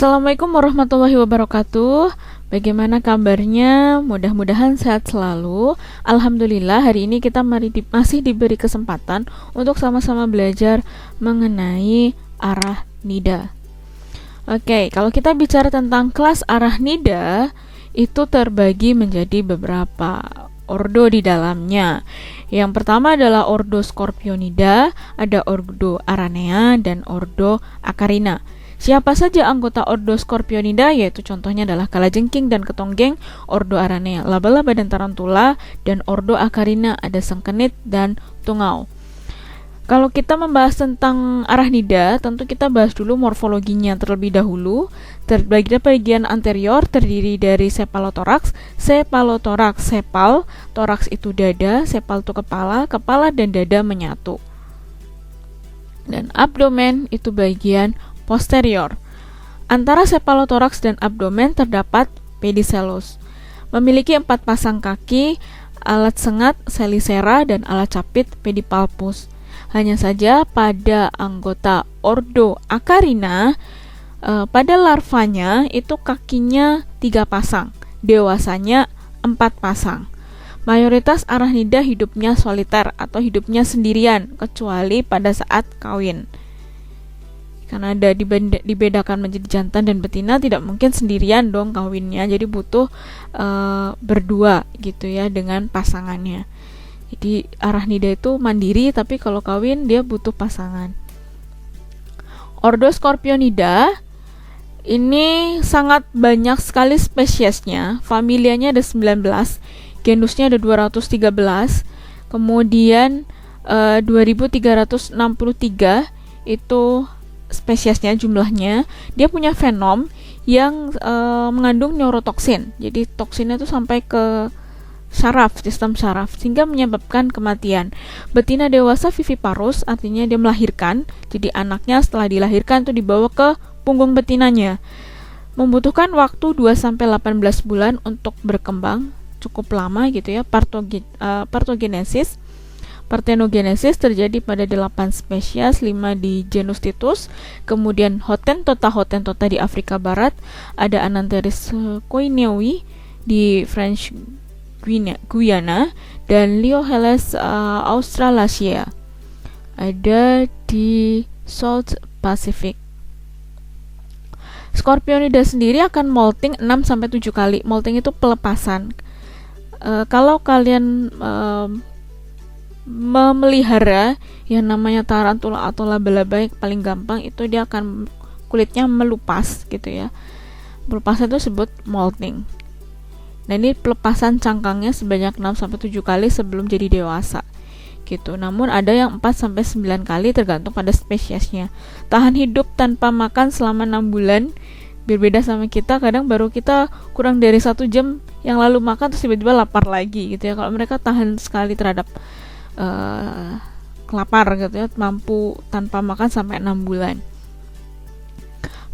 Assalamualaikum warahmatullahi wabarakatuh. Bagaimana kabarnya? Mudah-mudahan sehat selalu. Alhamdulillah, hari ini kita masih diberi kesempatan untuk sama-sama belajar mengenai arah nida. Oke, kalau kita bicara tentang kelas arah nida, itu terbagi menjadi beberapa ordo di dalamnya. Yang pertama adalah ordo Scorpionida, ada ordo Aranea, dan ordo Acarina. Siapa saja anggota ordo Scorpionida, yaitu contohnya adalah kalajengking dan ketonggeng, ordo Aranea, laba-laba dan tarantula, dan ordo Acarina ada sengkenit dan tungau. Kalau kita membahas tentang arachnida, tentu kita bahas dulu morfologinya terlebih dahulu. Bagian anterior terdiri dari cephalothorax, sepal, toraks itu dada, sepal itu kepala, kepala dan dada menyatu. Dan abdomen itu bagian posterior. Antara cephalothorax dan abdomen terdapat pedicellus. Memiliki 4 pasang kaki, alat sengat chelicera dan alat capit pedipalpus. Hanya saja pada anggota ordo Acarina, pada larvanya itu kakinya 3 pasang, dewasanya 4 pasang. Mayoritas arachnida hidupnya soliter atau hidupnya sendirian, kecuali pada saat kawin. Karena ada dibedakan menjadi jantan dan betina, tidak mungkin sendirian dong kawinnya, jadi butuh berdua gitu ya dengan pasangannya. Jadi arachnida itu mandiri, tapi kalau kawin dia butuh pasangan. Ordo Scorpionida ini sangat banyak sekali spesiesnya. Familianya ada 19, genusnya ada 213. Kemudian 2363 itu spesiesnya jumlahnya. Dia punya fenom yang mengandung neurotoksin. Jadi toksinnya itu sampai ke sistem saraf, sehingga menyebabkan kematian. Betina dewasa viviparus, artinya dia melahirkan. Jadi anaknya setelah dilahirkan itu dibawa ke punggung betinanya. Membutuhkan waktu 2-18 bulan untuk berkembang, cukup lama gitu ya. Parthenogenesis terjadi pada 8 spesies, 5 di genus Titus. Kemudian Hotentota di Afrika Barat, ada Anantheris koineui di French Guyana, dan Lioheles australacea ada di South Pacific. Scorpionida sendiri akan molting 6-7 kali. Molting itu pelepasan. Kalau kalian memelihara yang namanya tarantula atau laba-laba, yang paling gampang itu dia akan kulitnya melupas gitu ya. Melupas itu disebut molting. Nah, ini pelepasan cangkangnya sebanyak 6-7 kali sebelum jadi dewasa gitu. Namun ada yang 4-9 kali tergantung pada spesiesnya. Tahan hidup tanpa makan selama 6 bulan. Berbeda sama kita, kadang baru kita kurang dari 1 jam yang lalu makan terus tiba-tiba lapar lagi gitu ya. Kalau mereka tahan sekali terhadap kelapar gitu ya, mampu tanpa makan sampai 6 bulan.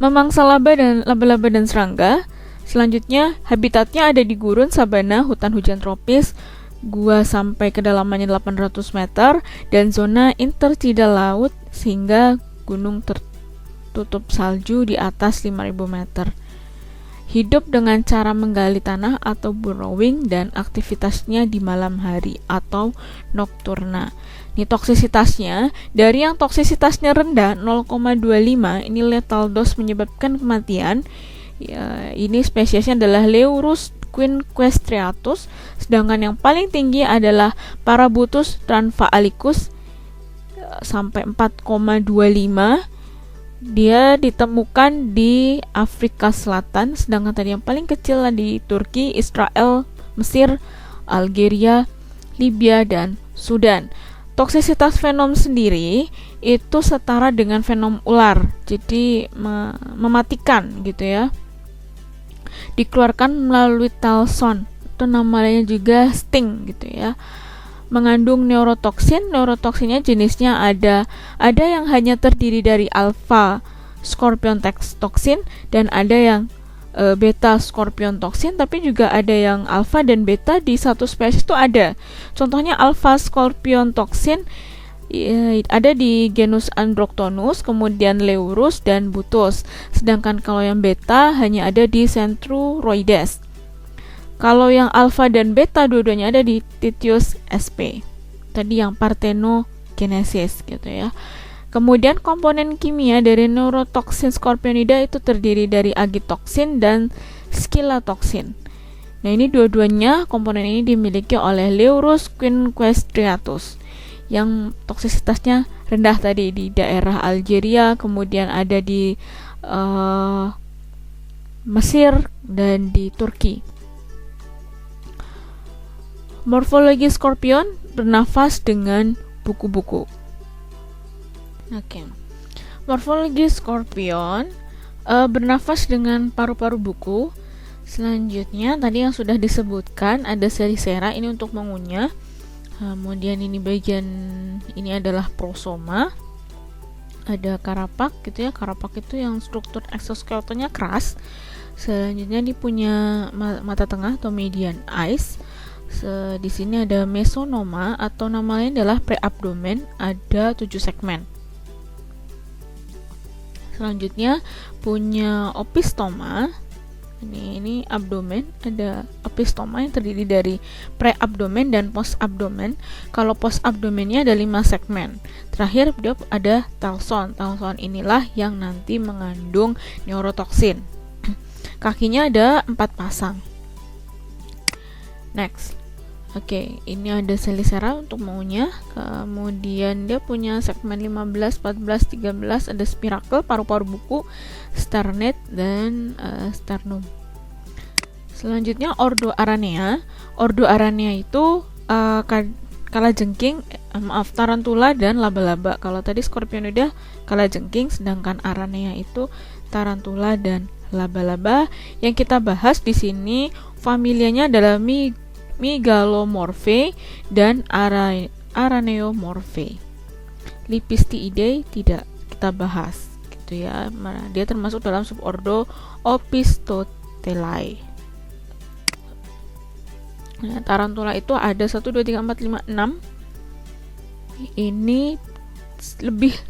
Memangsa laba-laba dan serangga. Selanjutnya, habitatnya ada di gurun, sabana, hutan hujan tropis, gua sampai kedalamannya 800 meter, dan zona intertidal laut sehingga gunung tertutup salju di atas 5000 meter. Hidup dengan cara menggali tanah atau burrowing, dan aktivitasnya di malam hari atau nocturna. Ini toksisitasnya, dari yang toksisitasnya rendah 0,25, ini lethal dose menyebabkan kematian. Ya, ini spesiesnya adalah Leurus quinquestriatus, sedangkan yang paling tinggi adalah Parabutus tranfaalicus sampai 4,25. Dia ditemukan di Afrika Selatan, sedangkan tadi yang paling kecil di Turki, Israel, Mesir, Algeria, Libya, dan Sudan. Toksisitas fenom sendiri itu setara dengan fenom ular, jadi mematikan gitu ya. Dikeluarkan melalui talson, itu namanya juga sting gitu ya. Mengandung neurotoksinnya jenisnya ada yang hanya terdiri dari alpha scorpion toxin, dan ada yang beta scorpion toxin, tapi juga ada yang alpha dan beta di satu spesies itu ada. Contohnya alpha scorpion toxin ada di genus Androctonus, kemudian Leurus dan Butus. Sedangkan kalau yang beta hanya ada di Centruroides. Kalau yang alfa dan beta dua-duanya ada di Titius sp. Tadi yang Parthenogenesis gitu ya. Kemudian komponen kimia dari neurotoksin Scorpionida itu terdiri dari agitoksin dan skillatoksin. Nah, ini dua-duanya komponen ini dimiliki oleh Leurus quinquestriatus yang toksisitasnya rendah tadi di daerah Algeria, kemudian ada di Mesir dan di Turki. Morfologi skorpion bernafas dengan buku-buku. Oke. Morfologi skorpion bernafas dengan paru-paru buku. Selanjutnya tadi yang sudah disebutkan ada selisera, ini untuk mengunyah. Kemudian ini bagian ini adalah prosoma. Ada karapak gitu ya. Karapak itu yang struktur exoskeletonnya keras. Selanjutnya dia punya mata tengah atau median eyes. Di sini ada mesonoma atau nama lain adalah preabdomen, ada 7 segmen. Selanjutnya punya opistoma. Ini abdomen, ada opistoma yang terdiri dari preabdomen dan postabdomen. Kalau postabdomennya ada 5 segmen. Terakhir dia ada talson. Talson inilah yang nanti mengandung neurotoksin. Kakinya ada 4 pasang. Next. Oke, ini ada selisera untuk mengunyah. Kemudian dia punya segmen 15, 14, 13, ada spirakel, paru-paru buku, sternate, dan sternum. Selanjutnya Ordo Aranea. Ordo Aranea itu kalajengking, tarantula dan laba-laba. Kalau tadi Scorpionida kalajengking, sedangkan Aranea itu tarantula dan laba-laba. Yang kita bahas di sini familianya adalah Megalomorphae dan Araneomorphae. Lepistiidae tidak kita bahas gitu ya. Dia termasuk dalam subordo Opisthothelae. Nah, tarantula itu ada 1 2 3 4 5 6. Ini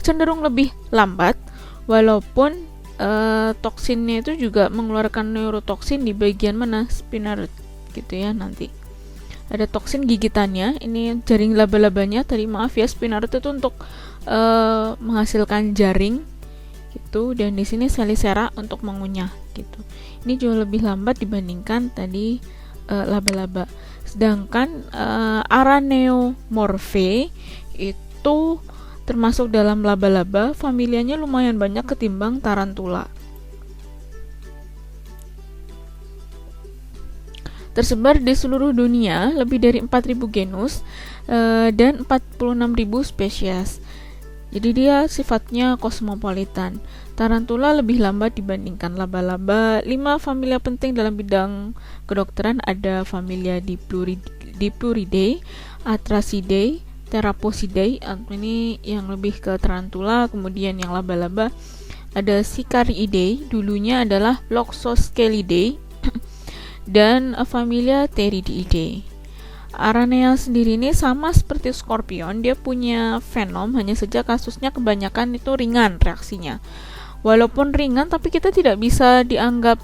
cenderung lebih lambat walaupun toksinnya itu juga mengeluarkan neurotoksin di bagian mana? Spinneret gitu ya nanti. Ada toksin gigitannya, ini jaring laba-labanya tadi, maaf ya, spinneret itu untuk menghasilkan jaring gitu, dan di sini selisera untuk mengunyah gitu. Ini jauh lebih lambat dibandingkan tadi laba-laba. Sedangkan Araneomorphae itu termasuk dalam laba-laba, familianya lumayan banyak ketimbang tarantula. Tersebar di seluruh dunia, lebih dari 4.000 genus dan 46.000 spesies. Jadi dia sifatnya kosmopolitan. Tarantula lebih lambat dibandingkan laba-laba. 5 familia penting dalam bidang kedokteran ada familia Dipluridae, Atracidae, Theraphosidae. Ini yang lebih ke tarantula. Kemudian yang laba-laba ada Sicariidae, dulunya adalah Loxoscelidae, dan familia Theridiidae. Aranea sendiri ini sama seperti skorpion, dia punya venom, hanya saja kasusnya kebanyakan itu ringan reaksinya. Walaupun ringan, tapi kita tidak bisa dianggap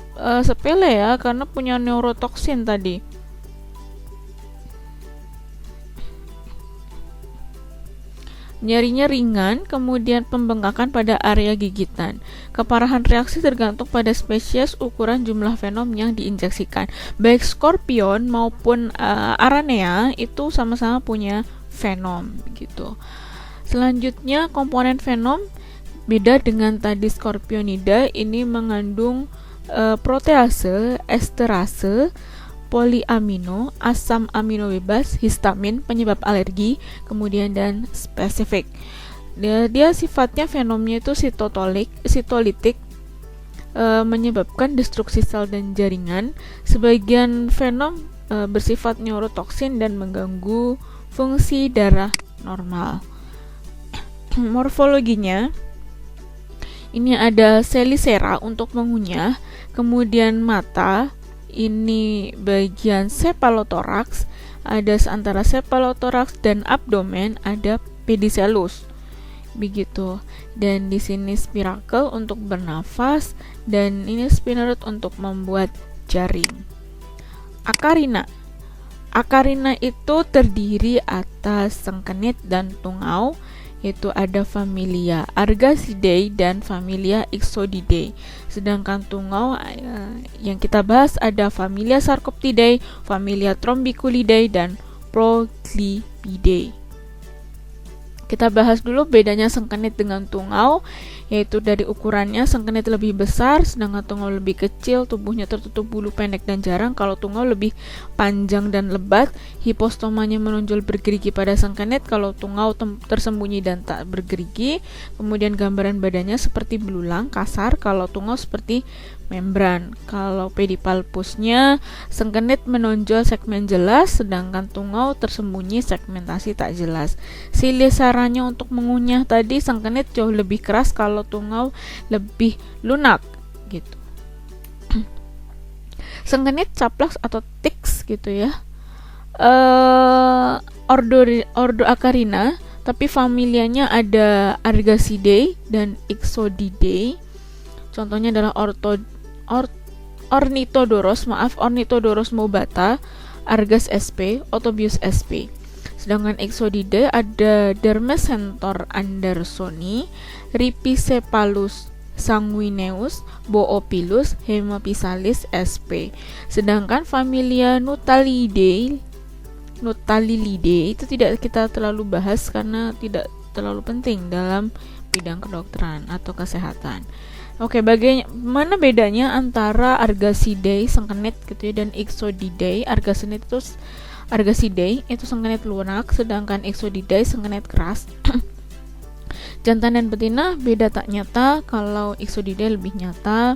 sepele ya, karena punya neurotoksin tadi. Nyerinya ringan, kemudian pembengkakan pada area gigitan. Keparahan reaksi tergantung pada spesies, ukuran, jumlah venom yang diinjeksikan. Baik skorpion maupun Aranea itu sama-sama punya venom gitu. Selanjutnya komponen venom beda dengan tadi Scorpionida, ini mengandung protease, esterase, poliamino, asam amino bebas, histamin, penyebab alergi, kemudian dan spesifik. Dia sifatnya venomnya itu sitolitik, menyebabkan destruksi sel dan jaringan. Sebagian venom bersifat neurotoksin dan mengganggu fungsi darah normal. Morfologinya, ini ada selisera untuk mengunyah, kemudian mata, ini bagian cephalothorax, ada antara cephalothorax dan abdomen ada pedicellus begitu. Dan di sini spiracle untuk bernafas dan ini spinneret untuk membuat jaring. Akarina. Akarina itu terdiri atas sengkenit dan tungau, yaitu ada familia Argacidae dan familia Ixodidae. Sedangkan tungau yang kita bahas ada familia Sarcoptidae, familia Trombiculidae dan Proclipidae. Kita bahas dulu bedanya sengkenit dengan tungau, yaitu dari ukurannya sengkenit lebih besar, sedangkan tungau lebih kecil, tubuhnya tertutup bulu pendek dan jarang. Kalau tungau lebih panjang dan lebat, hipostomanya menonjol bergerigi pada sengkenit, kalau tungau tersembunyi dan tak bergerigi. Kemudian gambaran badannya seperti belulang, kasar, kalau tungau seperti membran. Kalau pedipalpusnya sengkenit menonjol segmen jelas, sedangkan tungau tersembunyi segmentasi tak jelas. Silisaranya untuk mengunyah tadi sengkenit jauh lebih keras, kalau tungau lebih lunak gitu. Sengkenit caplaks atau ticks gitu ya. Ordo Acarina, tapi familianya ada Argacidae dan Ixodidae. Contohnya adalah Ornithodoros mobata, Argas sp, Autobius sp. Sedangkan Ixodidae ada Dermecentor andersoni, Rhipicephalus sanguineus, Boopilus, Hemaphysalis sp. Sedangkan familia Nutalilidae itu tidak kita terlalu bahas karena tidak terlalu penting dalam bidang kedokteran atau kesehatan. Oke, bagaimana bedanya antara Argacidae sengkenit gitu ya dan Ixodidae? Argacidae itu sengkenit lunak, sedangkan Ixodidae sengkenit keras. Jantan dan betina beda tak nyata. Kalau Ixodidae lebih nyata,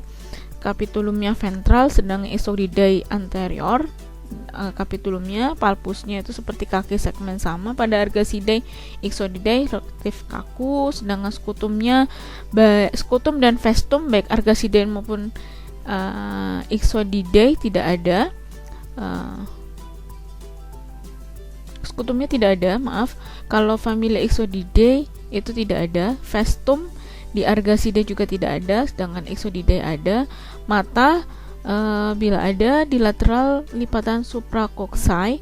capitulumnya ventral, sedangkan Ixodidae anterior. Capitulumnya, palpusnya itu seperti kaki segmen sama. Pada Argacidae, Ixodidae relatif kaku, sedangkan skutum dan vestum baik Argacidae maupun Ixodidae tidak ada. Skutumnya tidak ada, maaf. Kalau familia Ixodidae itu tidak ada. Vestum di Argacidae juga tidak ada, sedangkan Ixodidae ada. Mata bila ada di lateral lipatan supracoxae.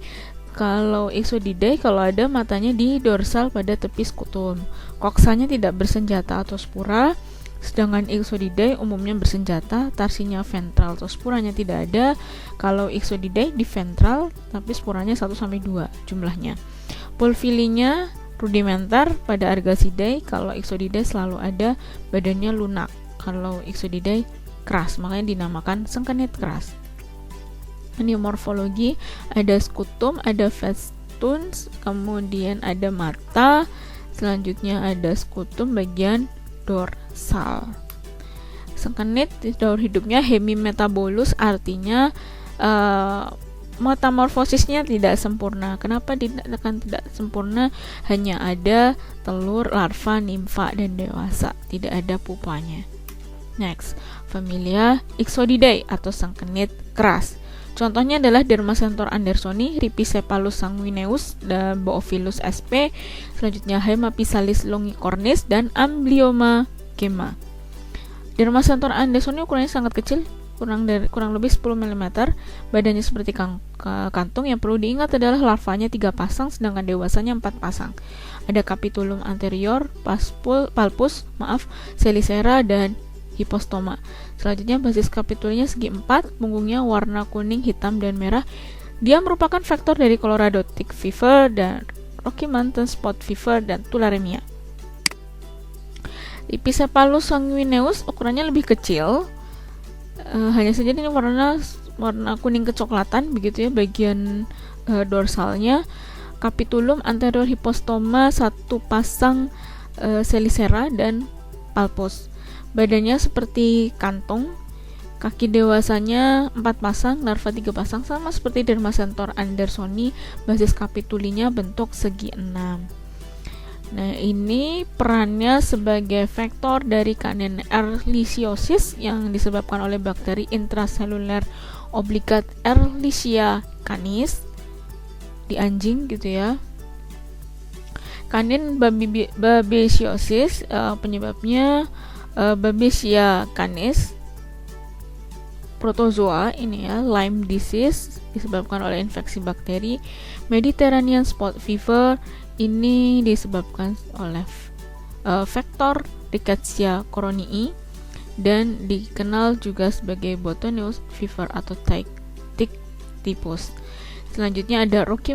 Kalau Ixodidae kalau ada matanya di dorsal pada tepi skutum. Coxanya tidak bersenjata atau spura, sedangkan Ixodidae umumnya bersenjata. Tarsinya ventral atau spuranya tidak ada. Kalau Ixodidae di ventral tapi spuranya 1-2 jumlahnya. Pulvilinya rudimenter pada Argacidae, kalau Ixodidae selalu ada, badannya lunak. Kalau Ixodidae keras, makanya dinamakan sengkenit keras. Ini morfologi, ada skutum, ada festuns, kemudian ada mata, selanjutnya ada skutum bagian dorsal. Sengkenit daur hidupnya hemimetabolus, artinya metamorfosisnya tidak sempurna. Kenapa dikatakan tidak sempurna? Hanya ada telur, larva, nimfa, dan dewasa, tidak ada pupanya. Next, familia Ixodidae atau sengkenit keras. Contohnya adalah Dermacentor andersoni, Rhipicephalus sanguineus, dan Boophilus sp. Selanjutnya Hemaphysalis longicornis dan Amblyomma gemma. Dermacentor andersoni ukurannya sangat kecil, kurang lebih 10 mm. Badannya seperti kantung. Yang perlu diingat adalah larvanya 3 pasang, sedangkan dewasanya 4 pasang. Ada capitulum anterior, palpus, selicera, dan hipostoma. Selanjutnya basis kapitulnya segi 4, punggungnya warna kuning, hitam, dan merah. Dia merupakan vektor dari Colorado tick fever dan Rocky Mountain spot fever dan tularemia. Rhipicephalus sanguineus ukurannya lebih kecil, hanya saja ini warna kuning kecoklatan begitu ya bagian dorsalnya. Capitulum anterior hipostoma 1 pasang, selicera dan palpus. Badannya seperti kantung, kaki dewasanya 4 pasang, larva 3 pasang, sama seperti Dermacentor andersoni. Basis kapitulinya bentuk segi 6. Nah, ini perannya sebagai vektor dari kanien Ehrlichiosis yang disebabkan oleh bakteri intraseluler obligat Ehrlichia canis di anjing gitu ya. Kanin babesiosis, penyebabnya Babesia canis, protozoa ini ya, Lyme disease disebabkan oleh infeksi bakteri. Mediterranean spot fever ini disebabkan oleh vektor Rickettsia coronii dan dikenal juga sebagai Botonius fever atau tick typhus. Selanjutnya ada Rocky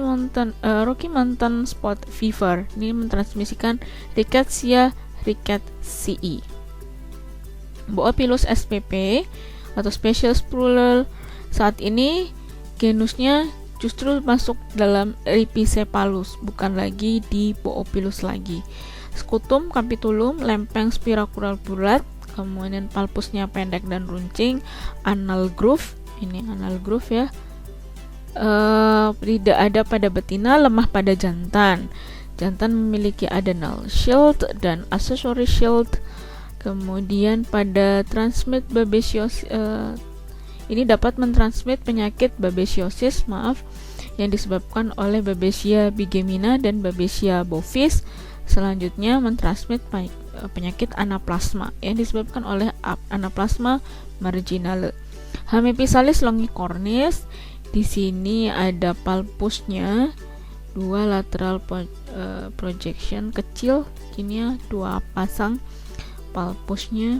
Mountain spot fever. Ini mentransmisikan Rickettsia rickettsia. Boophilus spp atau Species plural, saat ini genusnya justru masuk dalam Rhipicephalus, bukan lagi di Boophilus lagi. Scutum capitulum, lempeng spirakular bulat, kemudian palpusnya pendek dan runcing. Anal groove, ini anal groove ya, tidak ada pada betina, lemah pada jantan. Jantan memiliki adenal shield dan accessory shield. Kemudian pada transmit babesiosis, ini dapat mentransmit penyakit babesiosis, yang disebabkan oleh Babesia bigemina dan Babesia bovis. Selanjutnya mentransmit penyakit anaplasma yang disebabkan oleh Anaplasma marginale. Hemipisalis longicornis, di sini ada palpusnya, dua lateral projection kecil, ini ya, dua pasang palpusnya,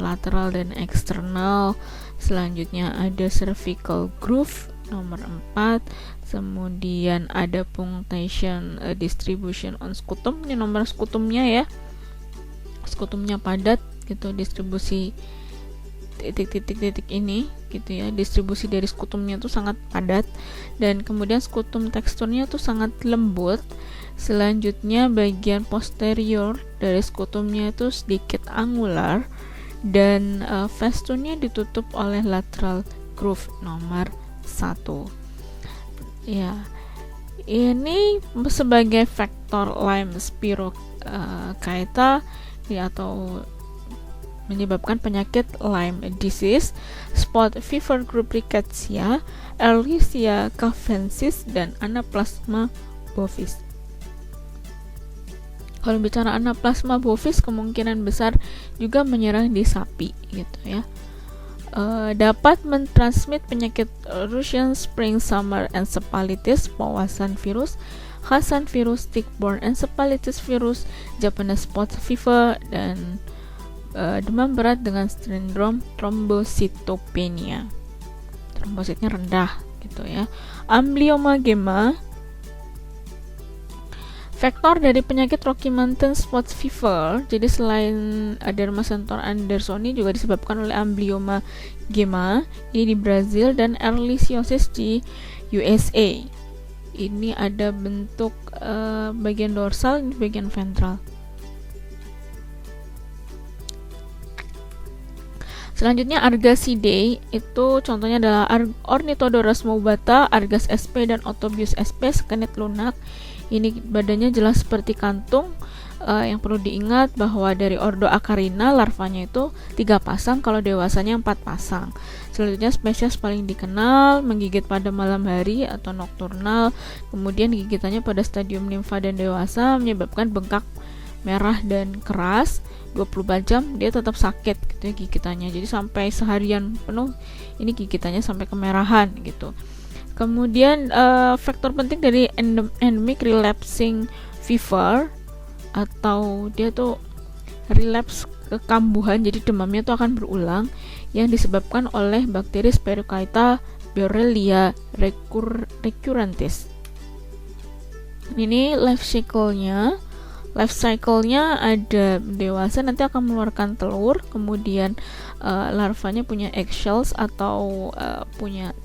lateral dan eksternal. Selanjutnya ada cervical groove nomor 4. Kemudian ada punctation distribution on scutum, ini nomor scutumnya ya, scutumnya padat gitu, distribusi titik-titik ini gitu ya, distribusi dari skutumnya tuh sangat padat, dan kemudian skutum teksturnya tuh sangat lembut. Selanjutnya bagian posterior dari skutumnya itu sedikit angular, dan festunnya ditutup oleh lateral groove nomor 1 ya. Ini sebagai faktor Lyme spirochaeta atau menyebabkan penyakit Lyme disease, spot fever group Rickettsia, Ehrlichia cafensis, dan Anaplasma bovis. Kalau bicara Anaplasma bovis, kemungkinan besar juga menyerang di sapi gitu ya. Dapat mentransmit penyakit Russian Spring Summer Encephalitis, Powassan virus, Hassan virus, tick-borne encephalitis virus, Japanese spot fever, dan demam berat dengan sindrom trombositopenia, trombositnya rendah gitu ya. Amblyomma gemma, faktor dari penyakit Rocky Mountain spot fever. Jadi selain Dermacentor andersoni juga disebabkan oleh Amblyomma gemma ini di Brazil, dan Ehrlichiosis di USA. Ini ada bentuk bagian dorsal, ini bagian ventral. Selanjutnya Argacidae, itu contohnya adalah Ornithodorus maubata, Argas sp, dan Otobius sp, skenet lunak. Ini badannya jelas seperti kantung. Yang perlu diingat bahwa dari ordo Acarina larvanya itu 3 pasang, kalau dewasanya 4 pasang. Selanjutnya spesies paling dikenal menggigit pada malam hari atau nokturnal. Kemudian gigitannya pada stadium nimfa dan dewasa menyebabkan bengkak merah dan keras. 24 jam dia tetap sakit gitu ya gigitannya, jadi sampai seharian penuh ini gigitannya sampai kemerahan gitu. Kemudian faktor penting dari endemic relapsing fever, atau dia tuh relapse kekambuhan, jadi demamnya tuh akan berulang, yang disebabkan oleh bakteri Spirochaeta Borrelia recurrentis. Ini life cycle-nya ada dewasa nanti akan mengeluarkan telur, kemudian larvanya punya eggshells atau punya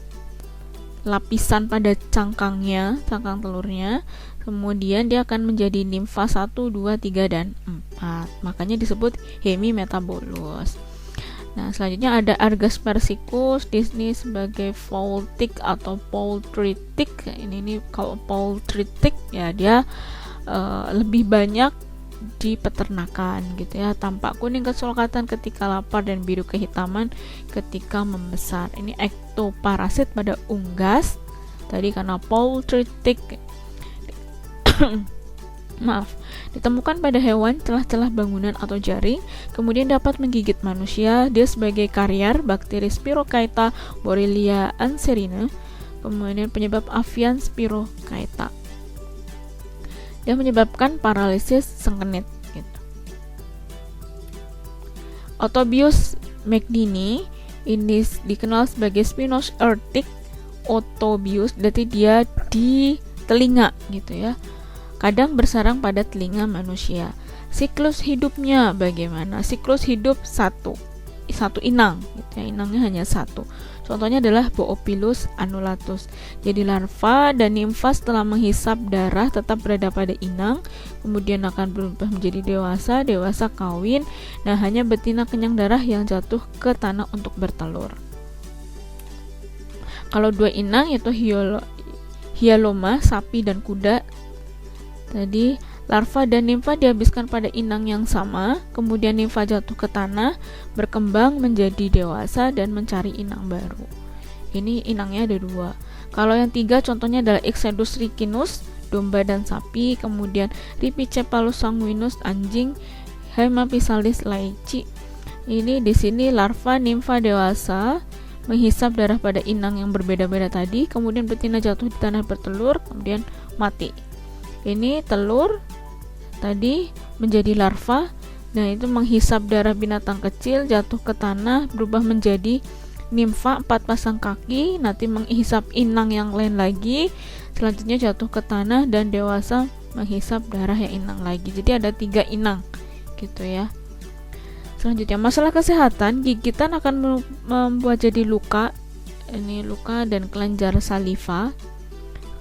lapisan pada cangkang telurnya, kemudian dia akan menjadi nimfa 1, 2, 3, dan 4, makanya disebut hemimetabolus. Nah, selanjutnya ada Argas persicus, di sini sebagai fowl tick atau poultry tick. Ini kalau poultry tick ya dia lebih banyak di peternakan gitu ya, tampak kuning kesulkatan ketika lapar dan biru kehitaman ketika membesar. Ini ektoparasit pada unggas tadi karena poultry tick. ditemukan pada hewan, celah-celah bangunan atau jaring, kemudian dapat menggigit manusia. Dia sebagai karier bakteri Spirochaeta Borrelia anserina, kemudian penyebab avian Spirochaeta. Dia menyebabkan paralisis sengkenit gitu. Otobius McDini ini dikenal sebagai Spinosaurus earthquake. Otobius berarti dia di telinga gitu ya, kadang bersarang pada telinga manusia. Siklus hidupnya bagaimana? Siklus hidup satu inang gitu ya, inangnya hanya satu. Contohnya adalah Boophilus annulatus. Jadi larva dan nimfa setelah menghisap darah tetap berada pada inang, kemudian akan berubah menjadi dewasa kawin. Nah, hanya betina kenyang darah yang jatuh ke tanah untuk bertelur. Kalau dua inang yaitu Hyaloma, sapi dan kuda. Tadi larva dan nimfa dihabiskan pada inang yang sama, kemudian nimfa jatuh ke tanah, berkembang menjadi dewasa dan mencari inang baru. Ini inangnya ada dua. Kalau yang tiga contohnya adalah Ixodus ricinus, domba dan sapi, kemudian Ripicephalus sanguinus, anjing, Hemaphysalis laici. Ini di sini larva, nimfa dewasa menghisap darah pada inang yang berbeda-beda tadi, kemudian betina jatuh di tanah bertelur, kemudian mati. Ini telur tadi menjadi larva, nah itu menghisap darah binatang kecil, jatuh ke tanah, berubah menjadi nimfa 4 pasang kaki, nanti menghisap inang yang lain lagi, selanjutnya jatuh ke tanah dan dewasa menghisap darah yang inang lagi. Jadi ada 3 inang gitu ya. Selanjutnya masalah kesehatan, gigitan akan membuat jadi luka, ini luka dan kelenjar saliva.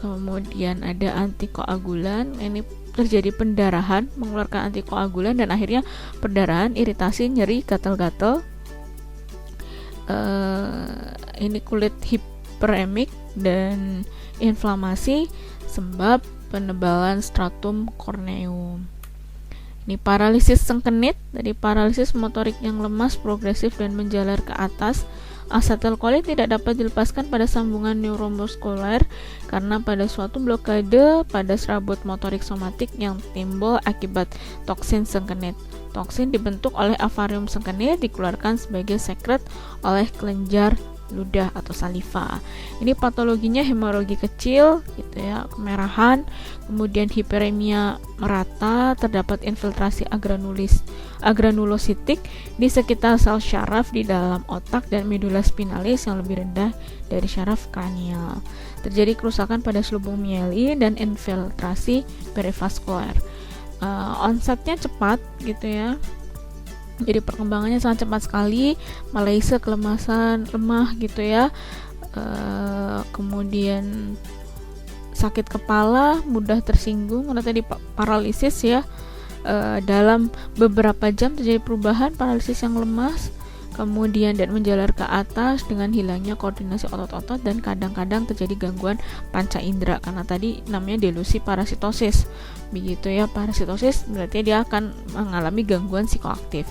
Kemudian ada antikoagulan, ini terjadi pendarahan, mengeluarkan antikoagulan dan akhirnya perdarahan, iritasi, nyeri, gatal-gatal. Ini kulit hiperemik dan inflamasi sebab penebalan stratum corneum. Ini paralisis sengkenit, dari paralisis motorik yang lemas, progresif dan menjalar ke atas. Asetilkolin tidak dapat dilepaskan pada sambungan neuromuskuler karena pada suatu blokade pada serabut motorik somatik yang timbul akibat toksin sengkenit. Toksin dibentuk oleh avarium sengkenit, dikeluarkan sebagai sekret oleh kelenjar ludah atau saliva. Ini patologinya hemorogi kecil gitu ya, kemerahan, kemudian hiperemia merata, terdapat infiltrasi agranulositik di sekitar sel syaraf di dalam otak dan medula spinalis yang lebih rendah dari syaraf kranial. Terjadi kerusakan pada selubung mielin dan infiltrasi perivaskuler. Onsetnya cepat gitu ya. Jadi perkembangannya sangat cepat sekali, Malaysia kelemasan, lemah gitu ya, kemudian sakit kepala, mudah tersinggung, karena tadi paralisis ya, dalam beberapa jam terjadi perubahan, paralisis yang lemas, kemudian dan menjalar ke atas dengan hilangnya koordinasi otot-otot dan kadang-kadang terjadi gangguan panca indera karena tadi namanya delusi parasitosis. Begitu ya, parasitosis berarti dia akan mengalami gangguan psikoaktif.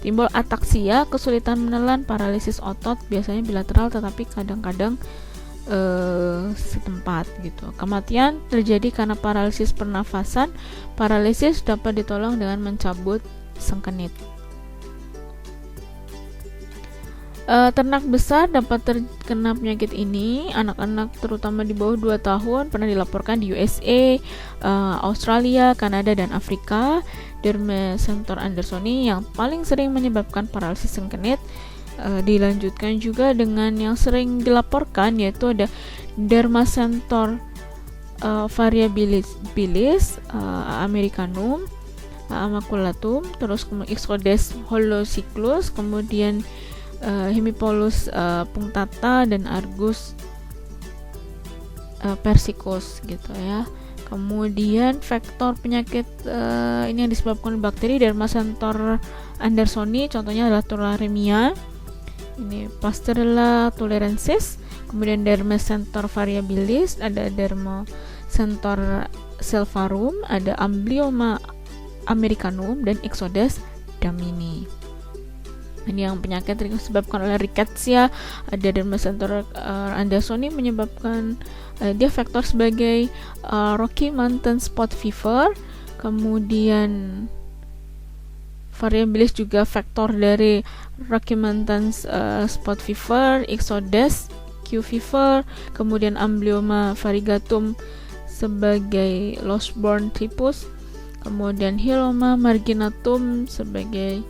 Timbul ataksia, kesulitan menelan, paralisis otot, biasanya bilateral tetapi kadang-kadang setempat gitu. Kematian terjadi karena paralisis pernafasan. Paralisis dapat ditolong dengan mencabut sengkenit. Ternak besar dapat terkena penyakit ini. Anak-anak terutama di bawah 2 tahun pernah dilaporkan di USA, Australia, Kanada, dan Afrika. Dermacentor andersoni yang paling sering menyebabkan paralisis sengkenit. Dilanjutkan juga dengan yang sering dilaporkan yaitu ada Dermacentor variabilis americanum, maculatum, terus Ixodes holocyclus, kemudian Hemipolus punctata dan Argus persicus gitu ya. Kemudian faktor penyakit ini yang disebabkan bakteri Dermacentor andersoni, contohnya adalah tularemia, ini Pasteurella tularensis, kemudian Dermacentor variabilis, ada Dermacentor silvarum, ada Amblyomma americanum dan Ixodes damini. Ini yang penyakit disebabkan oleh rickettsia, ada Dermacentor andersoni menyebabkan dia faktor sebagai Rocky Mountain Spot Fever, Kemudian variabilis juga faktor dari Rocky-Mountain spot fever, Ixodes Q fever, kemudian Amblyomma variegatum sebagai Losborn typus, kemudian Hiloma marginatum sebagai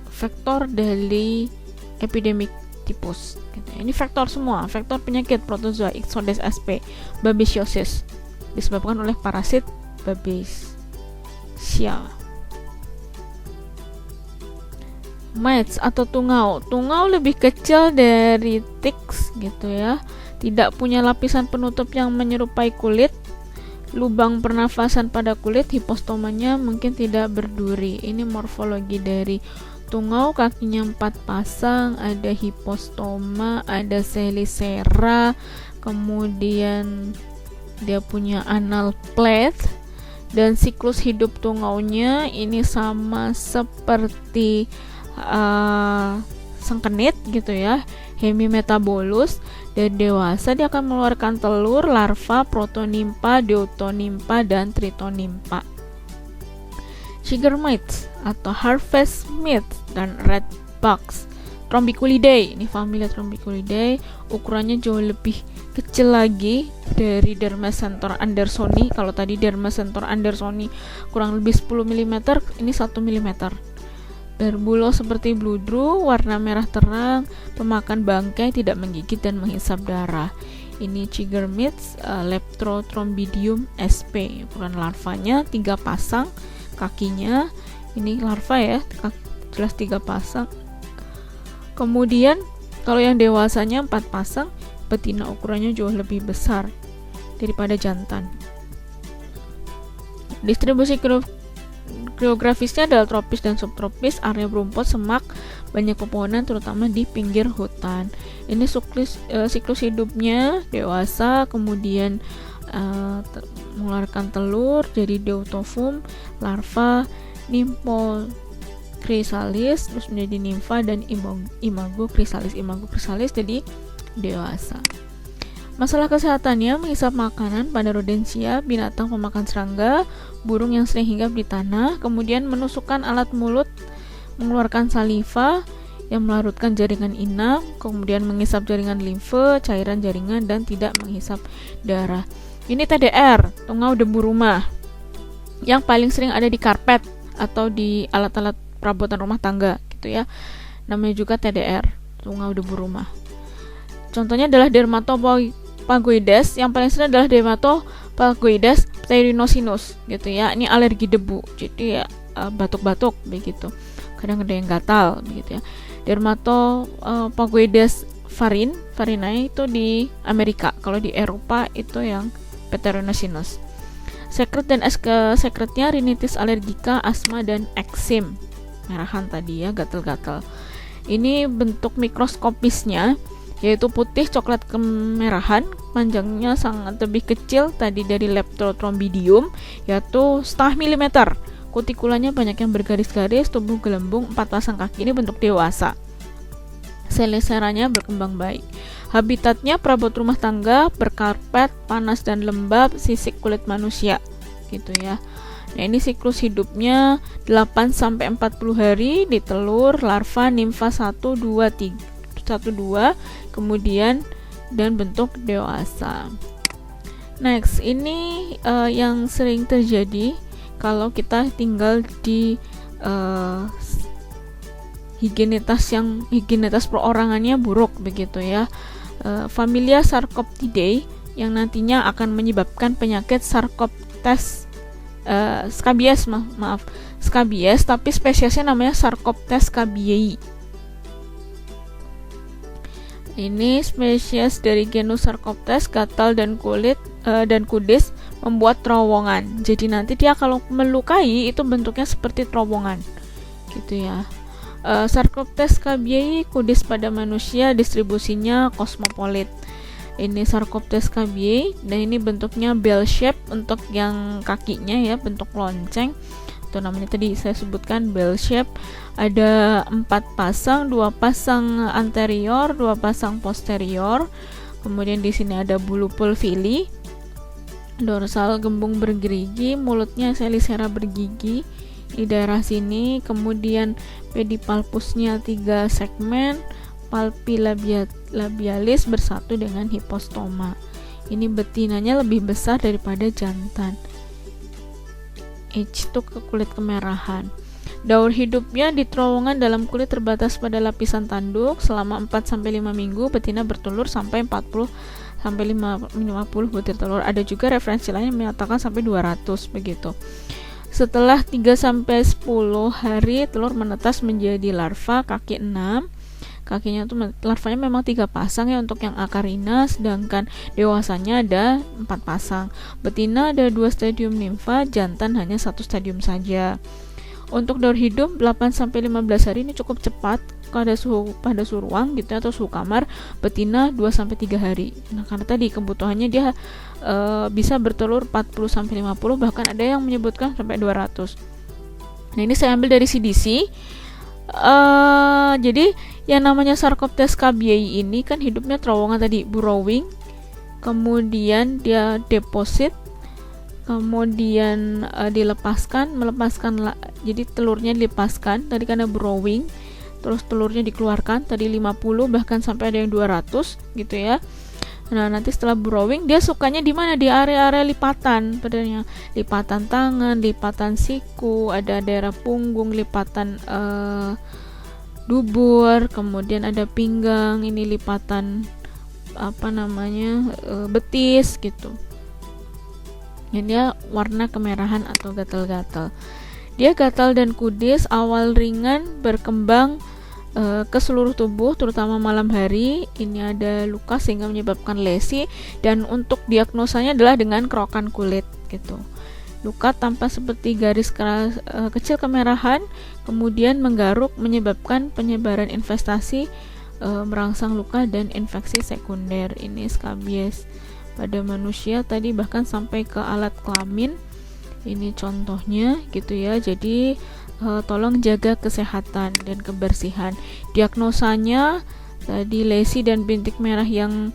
faktor dari epidemic typus. Ini faktor semua, faktor penyakit protozoa Ixodes sp, babesiosis disebabkan oleh parasit Babesia. Mites atau tungau. Tungau lebih kecil dari ticks gitu ya. Tidak punya lapisan penutup yang menyerupai kulit. Lubang pernafasan pada kulit, hipostomanya mungkin tidak berduri. Ini morfologi dari tungau, kakinya 4 pasang, ada hipostoma, ada chelicera, kemudian dia punya anal plate, dan siklus hidup tungaunya ini sama seperti sengkenit gitu ya, hemimetabolus. Dan dewasa dia akan mengeluarkan telur, larva, protonimpa, deutonimpa, dan tritonimpa. Sugar mites atau harvest mites dan red bugs. Trombiculidae, ini familia Trombiculidae, ukurannya jauh lebih kecil lagi dari Dermacentor andersoni. Kalau tadi Dermacentor andersoni kurang lebih 10 mm, ini 1 mm. Berbulo seperti bludru, warna merah terang, pemakan bangkai, tidak menggigit dan menghisap darah. Ini Chiger mites, Leptotrombidium sp. Ukuran larvanya 3 pasang, kakinya ini larva ya, jelas 3 pasang. Kemudian kalau yang dewasanya 4 pasang, betina ukurannya jauh lebih besar daripada jantan. Distribusi geografisnya adalah tropis dan subtropis, area berumput, semak, banyak pepohonan terutama di pinggir hutan. Ini siklus hidupnya dewasa, kemudian mengeluarkan telur jadi deutofum, larva, nymphochrysalis, terus menjadi nimfa, dan imago chrysalis jadi dewasa. Masalah kesehatannya menghisap makanan pada rodensia, binatang pemakan serangga, burung yang sering hinggap di tanah, kemudian menusukkan alat mulut, mengeluarkan saliva yang melarutkan jaringan inam, kemudian menghisap jaringan limfe, cairan jaringan, dan tidak menghisap darah. Ini TDR, tungau debu rumah, yang paling sering ada di karpet atau di alat-alat perabotan rumah tangga gitu ya. Namanya juga TDR, tungau debu rumah. Contohnya adalah Dermatopagoides, yang paling sering adalah Dermatopagoides pterynosinus gitu ya. Ini alergi debu, jadi ya batuk-batuk begitu. Kadang ada yang gatal begitu ya. Dermatopagoides farinae itu di Amerika, kalau di Eropa itu yang pterynosinus. Sekret dan sekretnya rinitis alergika, asma, dan eksim. Merahan tadi ya, gatal-gatal. Ini bentuk mikroskopisnya yaitu putih coklat kemerahan, panjangnya sangat lebih kecil tadi dari Leptotrombidium, yaitu 0,5 mm. Kutikulanya banyak yang bergaris-garis, tubuh gelembung, 4 pasang kaki. Ini bentuk dewasa. Cheliceranya berkembang baik. Habitatnya perabot rumah tangga, berkarpet, panas dan lembab, sisik kulit manusia gitu ya. Nah, ini siklus hidupnya 8-40 hari di telur, larva, nimfa 1, 2, kemudian dan bentuk dewasa. Next, ini yang sering terjadi kalau kita tinggal di higienitas perorangannya buruk begitu ya. Familia Sarcoptidae yang nantinya akan menyebabkan penyakit Sarcoptes scabies, scabies, tapi spesiesnya namanya Sarcoptes scabiei. Ini spesies dari genus Sarcoptes, gatal dan kulit dan kudis membuat terowongan. Jadi nanti dia kalau melukai itu bentuknya seperti terowongan, gitu ya. Sarcoptes scabiei, kudis pada manusia, distribusinya kosmopolit. Ini Sarcoptes scabiei, dan ini bentuknya bell shape untuk yang kakinya ya, bentuk lonceng. Itu namanya tadi saya sebutkan bell shape. Ada 4 pasang, 2 pasang anterior, 2 pasang posterior. Kemudian di sini ada bulu pulvili. dorsal gembung bergerigi, mulutnya selisera bergigi di daerah sini, kemudian pedipalpusnya 3 segmen, palpi labialis bersatu dengan hipostoma. Ini betinanya lebih besar daripada jantan. H itu ke kulit kemerahan. Daur hidupnya di terowongan dalam kulit terbatas pada lapisan tanduk selama 4-5 minggu. Betina bertelur sampai 40-50 butir telur. Ada juga referensi lain yang menyatakan sampai 200 begitu. Setelah 3-10 hari telur menetas menjadi larva kaki 6. Kakinya tuh larvanya memang 3 pasang ya untuk yang akarina, sedangkan dewasanya ada 4 pasang. Betina ada 2 stadium nimfa, jantan hanya 1 stadium saja. Untuk daur hidup 8-15 hari ini cukup cepat pada suhu ruang gitu atau suhu kamar. Betina 2-3 hari. Nah, karena tadi kebutuhannya dia bisa bertelur 40-50, bahkan ada yang menyebutkan sampai 200. Nah, ini saya ambil dari CDC. Jadi yang namanya Sarcoptes cabiai ini kan hidupnya terowongan tadi, burrowing, kemudian dia deposit, kemudian melepaskan jadi telurnya dilepaskan tadi karena burrowing, terus telurnya dikeluarkan tadi 50 bahkan sampai ada yang 200 gitu ya. Nah, nanti setelah burrowing dia sukanya di mana? Di area-area lipatan, padanya lipatan tangan, lipatan siku, ada daerah punggung, lipatan dubur, kemudian ada pinggang, ini lipatan betis gitu. Ini dia warna kemerahan atau gatal-gatal. Dia gatal dan kudis, awal ringan, berkembang ke seluruh tubuh terutama malam hari. Ini ada luka sehingga menyebabkan lesi, dan untuk diagnosanya adalah dengan kerokan kulit gitu. Luka tampak seperti garis keras, kecil kemerahan, kemudian menggaruk menyebabkan penyebaran infestasi, merangsang luka dan infeksi sekunder. Ini skabies pada manusia tadi bahkan sampai ke alat kelamin. Ini contohnya gitu ya. Jadi tolong jaga kesehatan dan kebersihan. Diagnosanya tadi lesi dan bintik merah yang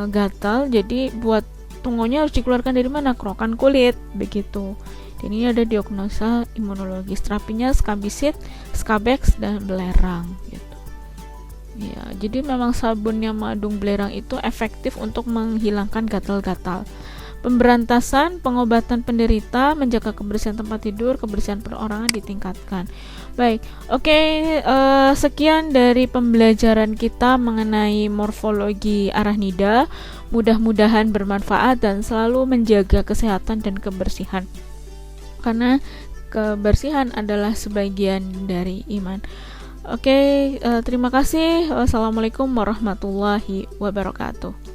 gatal. Jadi buat tungaunya harus dikeluarkan dari mana? Kerokan kulit begitu. Dan ini ada diagnosa imunologis. Terapinya skabisit, skabex dan belerang gitu. Ya, jadi memang sabunnya madung belerang itu efektif untuk menghilangkan gatal-gatal. Pemberantasan, pengobatan penderita, menjaga kebersihan tempat tidur, kebersihan perorangan ditingkatkan. Baik, oke, sekian dari pembelajaran kita mengenai morfologi arachnida. Mudah-mudahan bermanfaat dan selalu menjaga kesehatan dan kebersihan, karena kebersihan adalah sebagian dari iman. Oke, terima kasih. Wassalamualaikum warahmatullahi wabarakatuh.